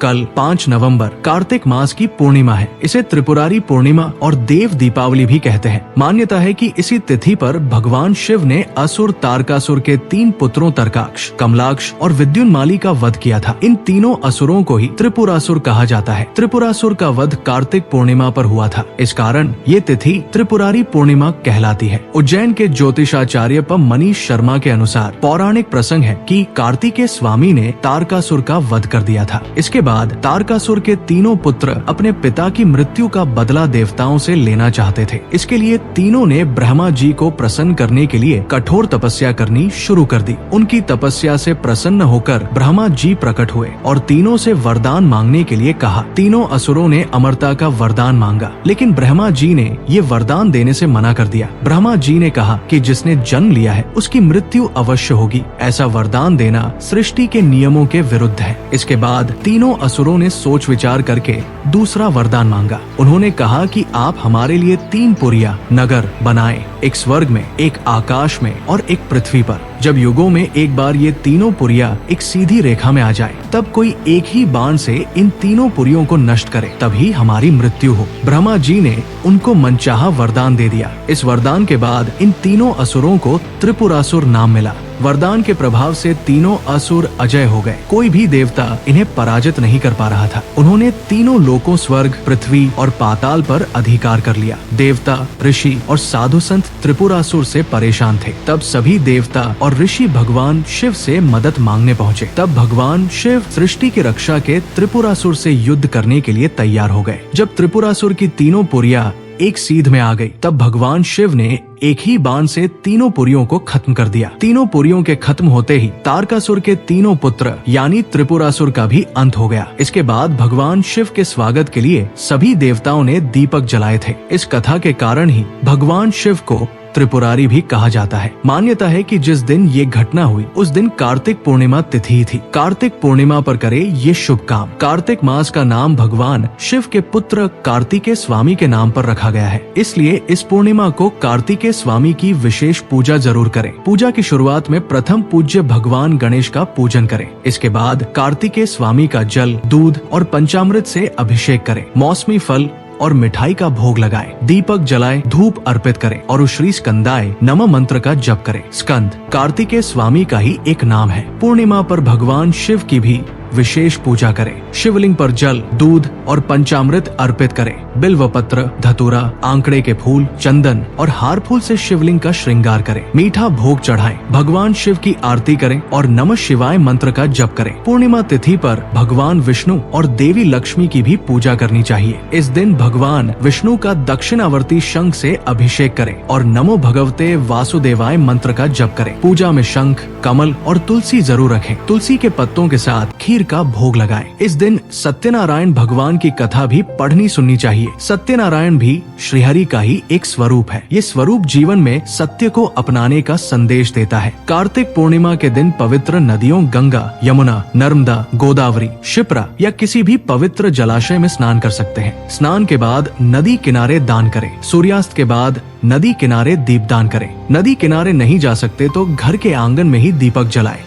कल 5 नवंबर कार्तिक मास की पूर्णिमा है। इसे त्रिपुरारी पूर्णिमा और देव दीपावली भी कहते हैं। मान्यता है कि इसी तिथि पर भगवान शिव ने असुर तारकासुर के 3 पुत्रों तर्काक्ष, कमलाक्ष और विद्युन्माली का वध किया था। इन तीनों असुरों को ही त्रिपुरासुर कहा जाता है। त्रिपुरासुर का वध कार्तिक पूर्णिमा पर हुआ था। इस कारण ये तिथि त्रिपुरारी पूर्णिमा कहलाती है। उज्जैन के ज्योतिषाचार्य मनीष शर्मा के अनुसार पौराणिक प्रसंग है कि कार्तिकेय स्वामी ने तारकासुर का वध कर दिया था। इसके बाद तारकासुर के तीनों पुत्र अपने पिता की मृत्यु का बदला देवताओं से लेना चाहते थे। इसके लिए तीनों ने ब्रह्मा जी को प्रसन्न करने के लिए कठोर तपस्या करनी शुरू कर दी। उनकी तपस्या से प्रसन्न होकर ब्रह्मा जी प्रकट हुए और तीनों से वरदान मांगने के लिए कहा। तीनों असुरों ने अमरता का वरदान मांगा, लेकिन ब्रह्मा जी ने ये वरदान देने से मना कर दिया। ब्रह्मा जी ने कहा कि जिसने जन्म लिया है उसकी मृत्यु अवश्य होगी। ऐसा वरदान देना सृष्टि के नियमों के विरुद्ध है। इसके बाद तीनों असुरों ने सोच विचार करके दूसरा वरदान मांगा। उन्होंने कहा कि आप हमारे लिए 3 पुरिया नगर बनाएं, एक स्वर्ग में, एक आकाश में और एक पृथ्वी पर। जब युगों में एक बार ये तीनों पुरिया एक सीधी रेखा में आ जाए, तब कोई एक ही बाण से इन तीनों पुरियों को नष्ट करे, तभी हमारी मृत्यु हो। ब्रह्मा जी ने उनको मनचाहा वरदान दे दिया। इस वरदान के बाद इन तीनों असुरों को त्रिपुरासुर नाम मिला। वरदान के प्रभाव से तीनों असुर अजय हो गए। कोई भी देवता इन्हें पराजित नहीं कर पा रहा था। उन्होंने तीनों लोकों, स्वर्ग, पृथ्वी और पाताल पर अधिकार कर लिया। देवता, ऋषि और साधु संत त्रिपुरासुर से परेशान थे। तब सभी देवता और ऋषि भगवान शिव से मदद मांगने पहुँचे। तब भगवान शिव सृष्टि की रक्षा के त्रिपुरासुर से युद्ध करने के लिए तैयार हो गए। जब त्रिपुरासुर की तीनों पुरिया एक सीध में आ गई, तब भगवान शिव ने एक ही बाण से तीनों पुरियों को खत्म कर दिया। तीनों पुरियों के खत्म होते ही तारकासुर के तीनों पुत्र यानी त्रिपुरासुर का भी अंत हो गया। इसके बाद भगवान शिव के स्वागत के लिए सभी देवताओं ने दीपक जलाए थे। इस कथा के कारण ही भगवान शिव को त्रिपुरारी भी कहा जाता है। मान्यता है कि जिस दिन ये घटना हुई उस दिन कार्तिक पूर्णिमा तिथि थी। कार्तिक पूर्णिमा पर करे ये शुभ काम। कार्तिक मास का नाम भगवान शिव के पुत्र कार्तिकेय स्वामी के नाम पर रखा गया है। इसलिए इस पूर्णिमा को कार्तिकेय स्वामी की विशेष पूजा जरूर करें। पूजा की शुरुआत में प्रथम पूज्य भगवान गणेश का पूजन करें। इसके बाद कार्तिकेय स्वामी का जल, दूध और पंचामृत से अभिषेक करें। मौसमी फल और मिठाई का भोग लगाएं, दीपक जलाएं, धूप अर्पित करें और श्री स्कंदाय नमः मंत्र का जप करें। स्कंद कार्तिकेय स्वामी का ही एक नाम है। पूर्णिमा पर भगवान शिव की भी विशेष पूजा करें। शिवलिंग पर जल, दूध और पंचामृत अर्पित करें। बिल्व पत्र, धतूरा, आंकड़े के फूल, चंदन और हार फूल से शिवलिंग का श्रृंगार करें। मीठा भोग चढ़ाएं, भगवान शिव की आरती करें और नमः शिवाय मंत्र का जप करें। पूर्णिमा तिथि पर भगवान विष्णु और देवी लक्ष्मी की भी पूजा करनी चाहिए। इस दिन भगवान विष्णु का दक्षिणावर्ती शंख से अभिषेक करें और नमो भगवते वासुदेवाय मंत्र का जप करें। पूजा में शंख, कमल और तुलसी जरूर रखें। तुलसी के पत्तों के साथ खीर का भोग लगाएं। इस दिन सत्यनारायण भगवान की कथा भी पढ़नी सुननी चाहिए। सत्यनारायण भी श्रीहरि का ही एक स्वरूप है। ये स्वरूप जीवन में सत्य को अपनाने का संदेश देता है। कार्तिक पूर्णिमा के दिन पवित्र नदियों गंगा, यमुना, नर्मदा, गोदावरी, शिप्रा या किसी भी पवित्र जलाशय में स्नान कर सकते हैं। स्नान के बाद नदी किनारे दान करें। सूर्यास्त के बाद नदी किनारे दीपदान करें। नदी किनारे नहीं जा सकते तो घर के आंगन में ही दीपक जलाएं।